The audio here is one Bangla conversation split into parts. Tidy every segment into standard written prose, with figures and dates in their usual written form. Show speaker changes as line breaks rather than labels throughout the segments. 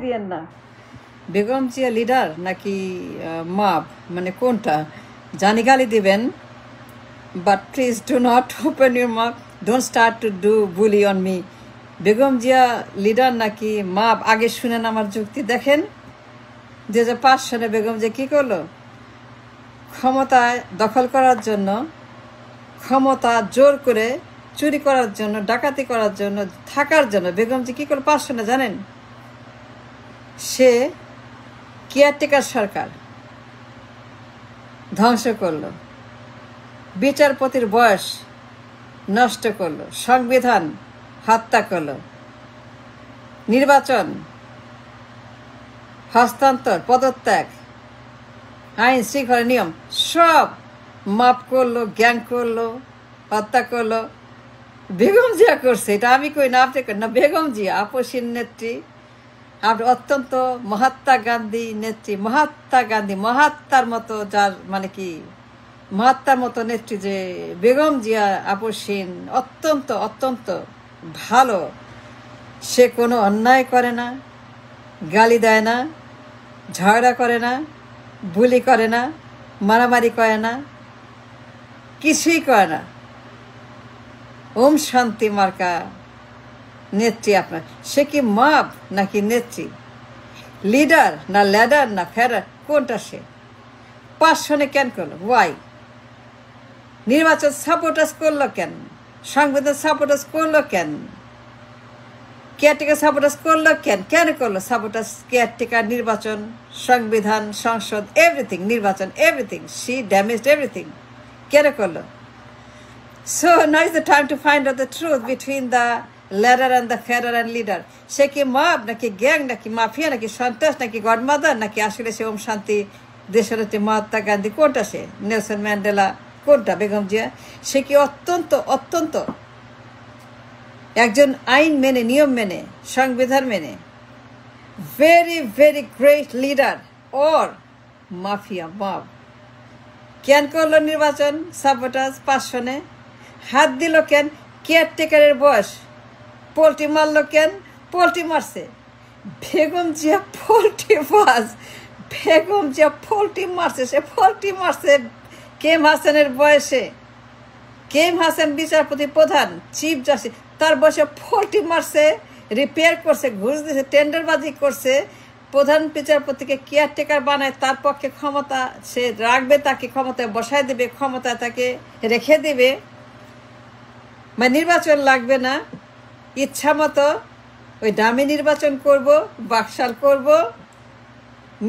দিয়েন না। বেগম জিয়া লিডার নাকি মাপ, মানে কোনটা জানি গালি দিবেন, but please do not open your map, don't start to do bully on me. Begum Zia leader নাকি মাপ, আগে শুনেন আমার যুক্তি। দেখেন 2005 সালে বেগম জিয়া কী করলো? ক্ষমতায় দখল করার জন্য, ক্ষমতা জোর করে চুরি করার জন্য, ডাকাতি করার জন্য, থাকার জন্য বেগম জি কী করলো 5 সালে জানেন? সে কেয়ারটেকার সরকার ধ্বংস করলো, বিচারপতির বয়স নষ্ট করলো, সংবিধান হত্যা করলো, নির্বাচন হস্তান্তর, পদত্যাগ, আইন শৃঙ্খলা নিয়ম সব মাপ করলো, গ্যাং করলো, হত্যা করলো। বেগম জিয়া করছে, এটা আমি কই না, আপনি কই না, বেগম জিয়া আপসীর নেত্রী, আপনি অত্যন্ত মহাত্মা গান্ধী নেত্রী, মহাত্মা গান্ধী, মহাত্মার মতো, যার মানে কি মহাত্মার মতো নেত্রী যে বেগম জিয়া আপসীন, অত্যন্ত অত্যন্ত ভালো। সে কোনো অন্যায় করে না, গালি দেয় না, ঝগড়া করে না, বুলি করে না, মারামারি করে না, কিছুই করে না। ওম শান্তি মার্কা নেত্রী আপনার। সে কি মাপ নাকি নেত্রী? লিডার না ল্যাডার না ফেরার, কোনটা সে? 5 সনে কেন করলো? ওয়াই? নির্বাচন সাপোর্টাস করলো কেন? সংবিধান সাপোর্টাস করলো কেন? কেয়ারটেকার সাপোর্টাস করলো কেন? কেন করলো সাপোর্টাস? কেয়ারটেকার, নির্বাচন, সংবিধান, সংসদ, এভরিথিং, নির্বাচন, এভরিথিং। She damaged everything. কেন করলো? So now is the time to find out the truth between the ladder and the federal and leader. সে কি মাপ নাকি গ্যাং নাকি মাফিয়া নাকি সন্ত্রাস নাকি গডমাদার নাকি আসলে সে ওম শান্তি দেশনেত্রী মহাত্মা গান্ধী? কোনটা সে? Nelson Mandela? কোনটা বেগম জিয়া? সে কি অত্যন্ত অত্যন্ত একজন আইন মেনে, নিয়ম মেনে, সংবিধান মেনে ভেরি ভেরি গ্রেট লিডার, ওর মাফিয়া মাপ? কেন করলো নির্বাচন সাপোর্টাস? 5 সনে হাত দিল কেন? কেয়ারটেকারের বয়স পোল্ট্রি মারলো কেন? পোল্ট্রি মারছে বেগম জিয়া, পোল্ট্রি বাস। বেগম জিয়া পোল্ট্রি মারছে, সে পোল্ট্রি মারছে কেম হাসানের বয়সে। কেম হাসান বিচারপতি প্রধান, চিফ জাস্টিস, তার বয়সে পোল্ট্রি মারছে, রিপেয়ার করছে, ঘুষ দিয়েছে, টেন্ডারবাজি করছে, প্রধান বিচারপতিকে কেয়ারটেকার বানায়, তার পক্ষে ক্ষমতা সে রাখবে, তাকে ক্ষমতায় বসায় দেবে, ক্ষমতায় তাকে রেখে দেবে, মানে নির্বাচন লাগবে না, ইচ্ছা মতো ওই দামি নির্বাচন করব, বাকশাল করব,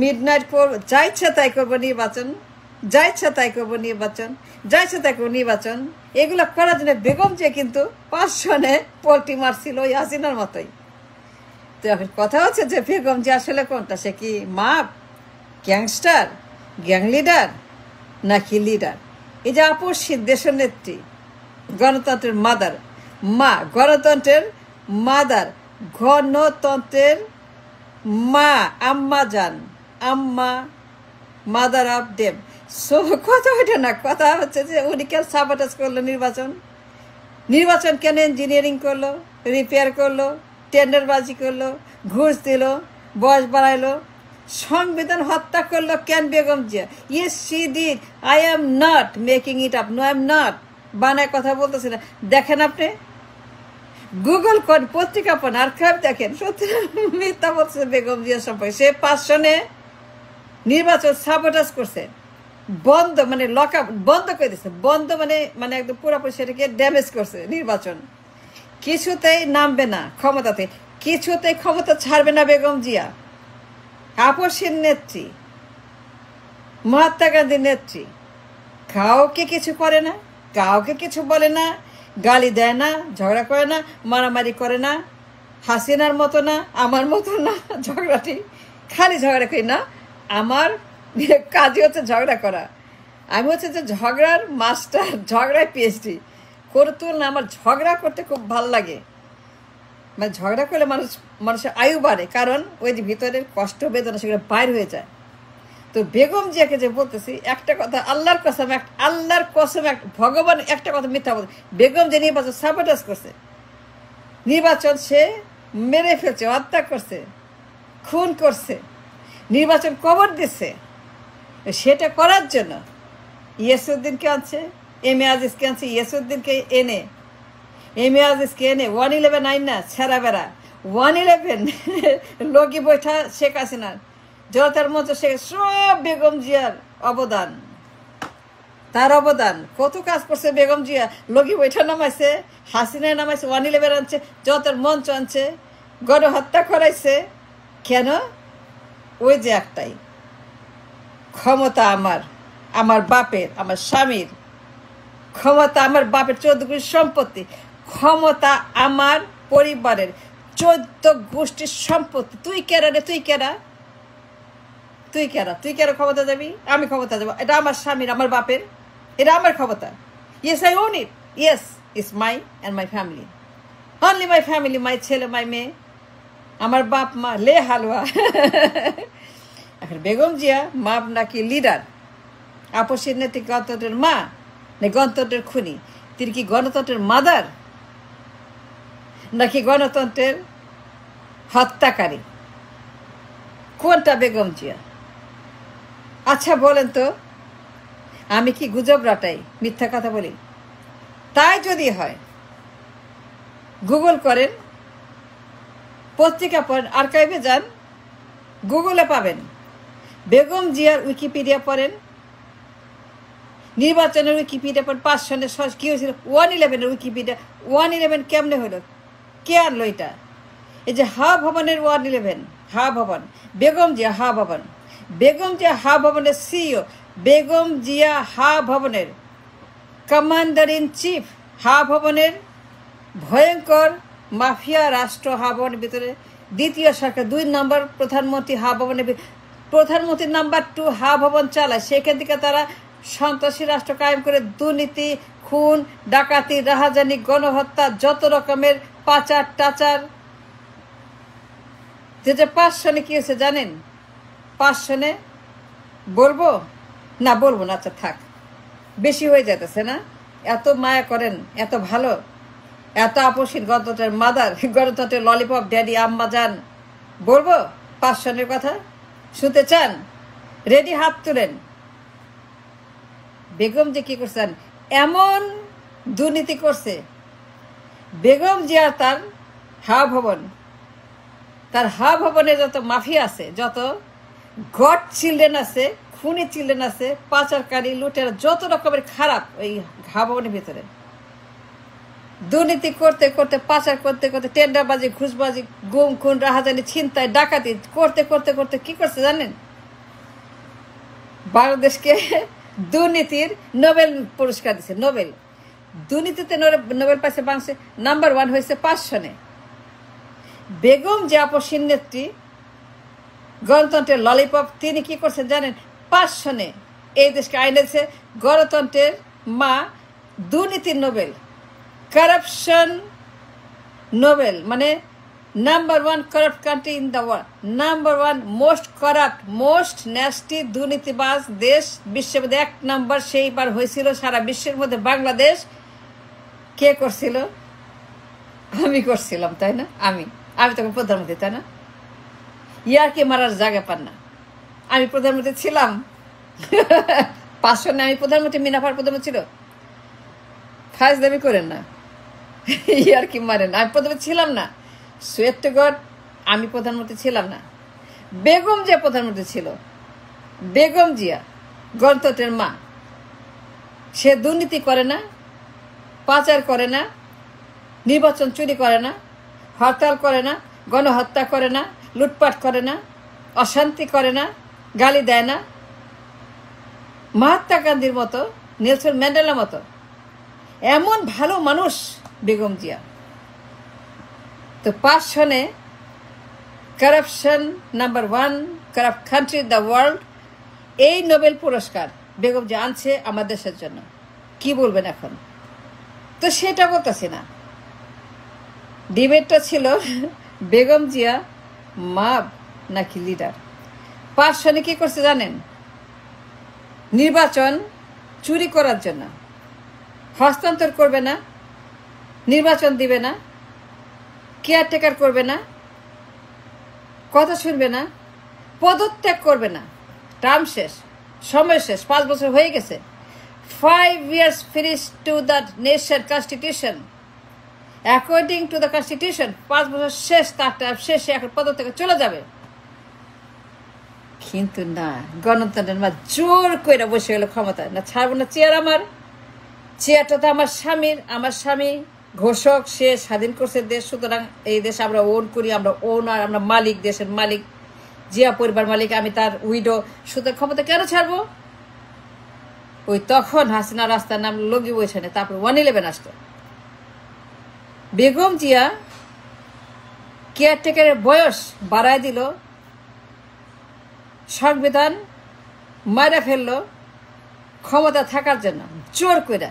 মিডনাইট করব, যা ইচ্ছা তাই করবো নির্বাচন, যা ইচ্ছা তাই করবো নির্বাচন, যা ইচ্ছা তাই করবো নির্বাচন। এগুলো করার জন্য বেগম যে কিন্তু 5 সনে পোল্ট্রি মারছিল ওই হাসিনার মতোই। তো এখন কথা হচ্ছে যে বেগম যে আসলে কোনটা? সে কি মাপ, গ্যাংস্টার, গ্যাং লিডার নাকি লিডার? এই যে আপসীন দেশের নেত্রী, গণতন্ত্রের মাদার, মা, গণতন্ত্রের মাদার, গণতন্ত্রের মা, আম্মা জান, আম্মা, মাদার অফ দেম। সো কথা ওইটা না, কথা হচ্ছে যে উনি কেন সাবোটাজ করলো নির্বাচন? নির্বাচন কেন ইঞ্জিনিয়ারিং করলো, রিপেয়ার করলো, টেন্ডারবাজি করলো, ঘুষ দিল, বয়স বাড়াইলো, সংবিধান হত্যা করলো কেন Begum Zia? Yes she did, I am not making it up, no I am not বানায় কথা বলতেছি না। দেখেন আপনি গুগল করেন, পত্রিকা পড়েন, আর্কাইভ দেখেন, সত্যি মিথ্যা বলছে বেগম জিয়া সম্পর্কে। সে 5 সনে নির্বাচন সাবোটাজ করছে, বন্ধ মানে লক আপ বন্ধ করে দিচ্ছে, বন্ধ মানে মানে একদম পুরোপুরি সেটাকে ড্যামেজ করছে। নির্বাচন কিছুতেই নামবে না ক্ষমতাতে, কিছুতেই ক্ষমতা ছাড়বে না বেগম জিয়া। আপসীন নেত্রী, মহাত্মা গান্ধীর নেত্রী, কাউকে কিছু করে না, কাউকে কিছু বলে না, গালি দেয় না, ঝগড়া করে না, মারামারি করে না, হাসিনার মতো না, আমার মতো না ঝগড়াটি, খালি ঝগড়া করি না। আমার কাজই হচ্ছে ঝগড়া করা, আমি হচ্ছে যে ঝগড়ার মাস্টার, ঝগড়ায় পিএইচডি করে তুল না। আমার ঝগড়া করতে খুব ভাল লাগে, মানে ঝগড়া করলে মানুষের আয়ু বাড়ে, কারণ ওই যে ভিতরের কষ্ট বেদনা সেগুলো বাইর হয়ে যায়। তো বেগম জিয়াকে যে বলতেছি একটা কথা, আল্লাহর কসম, আল্লাহর কসম, ভগবান একটা কথা মিথ্যা বলতে, বেগম যে নির্বাচন সাবোটাজ করছে, নির্বাচন সে মেরে ফেলছে, হত্যা করছে, খুন করছে, নির্বাচন কবর দিচ্ছে, সেটা করার জন্য ইয়াসউদ্দিনকে আনছে, এম এ আজিজকে আনছে, ইয়াসউদ্দিনকে এনে এম এ আজিজকে এনে 111 আইন না ছেঁড়া বেড়া 111 লগি বৈঠা শেখ হাসিনার জনতার মঞ্চ শেখ সব বেগম জিয়ার অবদান, তার অবদান কত কাজ করছে বেগম জিয়া। লগি বৈঠা নামাইছে, হাসিনায় নামাইছে, 111 আনছে, জনতার মঞ্চ আনছে, গণহত্যা করাইছে। কেন? ওই যে একটাই, ক্ষমতা আমার, আমার বাপের, আমার স্বামীর ক্ষমতা, আমার বাপের 14 কোটি সম্পত্তি, ক্ষমতা আমার পরিবারের 14 গোষ্ঠীর সম্পত্তি। তুই কেরা রে? তুই কেরা? তুই কেরা? তুই কেরা ক্ষমতা যাবি? আমি ক্ষমতা যাবো? এটা আমার স্বামীর, আমার বাপের, এটা আমার ক্ষমতা। Yes, I own it. Yes, it's my and my family, only my family, my ছেলে, মাই মেয়ে, আমার বাপ মা লে হালুয়া। এখন বেগম জিয়া মা নাকি লিডার, আপসের নেত্রী, গণতন্ত্রের মা না গণতন্ত্রের খুনি? তিনি কি গণতন্ত্রের মাদার নাকি গণতন্ত্রের হত্যাকারী? কোনটা বেগম জিয়া? আচ্ছা বলেন তো, আমি কি গুজব রাটাই, মিথ্যা কথা বলি? তাই যদি হয় গুগল করেন, পত্রিকা পড়েন, আর্কাইভে যান, গুগলে পাবেন। বেগম জিয়ার উইকিপিডিয়া পড়েন, নির্বাচনের উইকিপিডিয়া পড়েন, 5 সনের কী হয়েছিল, 111-এর উইকিপিডিয়া। 111 কেমনে হলো? কে আনলো এটা? এই যে হা ভবনের 111, হা ভবন, বেগম জিয়া হা ভবন, বেগম জিয়া হা ভবনের সিইও, বেগম জিয়া হা ভবনের কমান্ডার ইন চিফ, হা ভবনের ভয়ঙ্কর মাফিয়া রাষ্ট্র হা ভবনের ভিতরে দ্বিতীয় সরকার, 2 নম্বর প্রধানমন্ত্রী হা ভবনের, প্রধানমন্ত্রী নাম্বার 2 হা ভবন চালায়। সেখান থেকে তারা সন্ত্রাসী রাষ্ট্র কায়েম করে দুর্নীতি, খুন, ডাকাতি, রাহাজানি, গণহত্যা, যত রকমের পাচার টাচার। 2005 সনে কি হয়েছে জানেন? 5 সনে বলবো না, বলবো না, আচ্ছা থাক, বেশি হয়ে যেতেছে না? এত মায়া করেন, এত ভালো, এত আপসীন, গণতন্ত্রের মাদার, গণতন্ত্রের ললিপপ ড্যাডি আম্মা যান, বলবো 5 সনের কথা? শুনতে চান? রেডি, হাত তুলেন। বেগম যে কি করছেন, এমন দুর্নীতি করছে বেগম জিয়া, তার হা ভবন, তার হা ভবনে যত মাফিয়া আছে, যত গড চিলড্রেন আছে, খুনি চিলড্রেন আছে, পাচারকারী, লুটেরা, যত রকমের খারাপ ওই হা ভবনের ভিতরে দুর্নীতি করতে করতে, পাচার করতে করতে, টেন্ডারবাজি, ঘুষবাজি, গুম খুন, রাহাজানি, ছিনতাই, ডাকাতি করতে করতে করতে কি করছে জানেন? বাংলাদেশকে দুর্নীতির নোবেল পুরস্কার দিচ্ছে। নোবেল দুর্নীতিতে নোবেল পাইছে বাংলাদেশে নাম্বার 1 হয়েছে 5 সনে। বেগম যে আপসীন নেত্রী, গণতন্ত্রের ললিপপ, তিনি কি করছেন জানেন? 5 সনে এই দেশকে আইনে দিয়েছে গণতন্ত্রের মা, দুর্নীতির নোবেল, কারাপশন নোবেল, মানে number 1 corrupt country in the world, number 1 most corrupt, most nasty, দুর্নীতিবাজ দেশ বিশ্বের মধ্যে 1 নম্বর। সেইবার হয়েছিল সারা বিশ্বের মধ্যে বাংলাদেশ। কে করছিল? আমি করছিলাম, তাই না? আমি তখন প্রধানমন্ত্রী, তাই না? ইয়ারকে মারার জায়গা পান না, আমি প্রধানমন্ত্রী ছিলাম। 5 সনে আমি প্রধানমন্ত্রী, মিনাফার প্রধানমন্ত্রী ছিল। ফাজলামি করেন না, ইয়ারকি মারেন। আমি প্রধানমন্ত্রী ছিলাম না, সোয়েট টু গড, আমি প্রধানমন্ত্রী ছিলাম না। বেগম জিয়া প্রধানমন্ত্রী ছিল। বেগম জিয়া গণতন্ত্রের মা, সে দুর্নীতি করে না, পাচার করে না, নির্বাচন চুরি করে না, হরতাল করে না, গণহত্যা করে না, লুটপাট করে না, অশান্তি করে না, গালি দেয় না। মহাত্মা গান্ধীর মতো, নেলসন ম্যান্ডেলার মতো এমন ভালো মানুষ বেগম জিয়া। তো 5 সনে corruption number 1 corrupt country the world, এই নোবেল পুরস্কার বেগম জিয়া আনছে আমার দেশের জন্য। কি বলবেন এখন? তো সেটা বলতেছি না, ডিবেটটা ছিল বেগম জিয়া মা নাকি লিডার। 5 সনে কি করছে জানেন? নির্বাচন চুরি করার জন্য, হস্তান্তর করবে না, নির্বাচন দিবে না, কেয়ারটেকার করবে না, কথা শুনবে না, পদত্যাগ করবে না। টার্ম শেষ, সময় শেষ, 5 বছর হয়ে গেছে। 5 years finished to the nation constitution. According to the constitution, 5 বছর শেষ, তার টার্ম শেষে এখন পদত্যাগে চলে যাবে। কিন্তু না, গণতন্ত্রের মা জোর করে বসে গেল ক্ষমতায়। না ছাড়বো না চেয়ার, আমার চেয়ারটা তো আমার স্বামীর, আমার স্বামী ঘোষক, সে স্বাধীন করছে দেশ, সুতরাং এই দেশ আমরা ওন করি, আমরা ওনার, আমরা মালিক, দেশের মালিক, জিয়া পরিবার মালিক, আমি তার উইডো, সুতরাং ক্ষমতা কেন ছাড়বো? ওই তখন হাসিনা রাস্তার নাম লগি বইছানে, তারপর 111 আসতো। বেগম জিয়া কেয়ারটেকারের বয়স বাড়ায় দিল, সংবিধান মারা ফেললো ক্ষমতা থাকার জন্য জোর করে।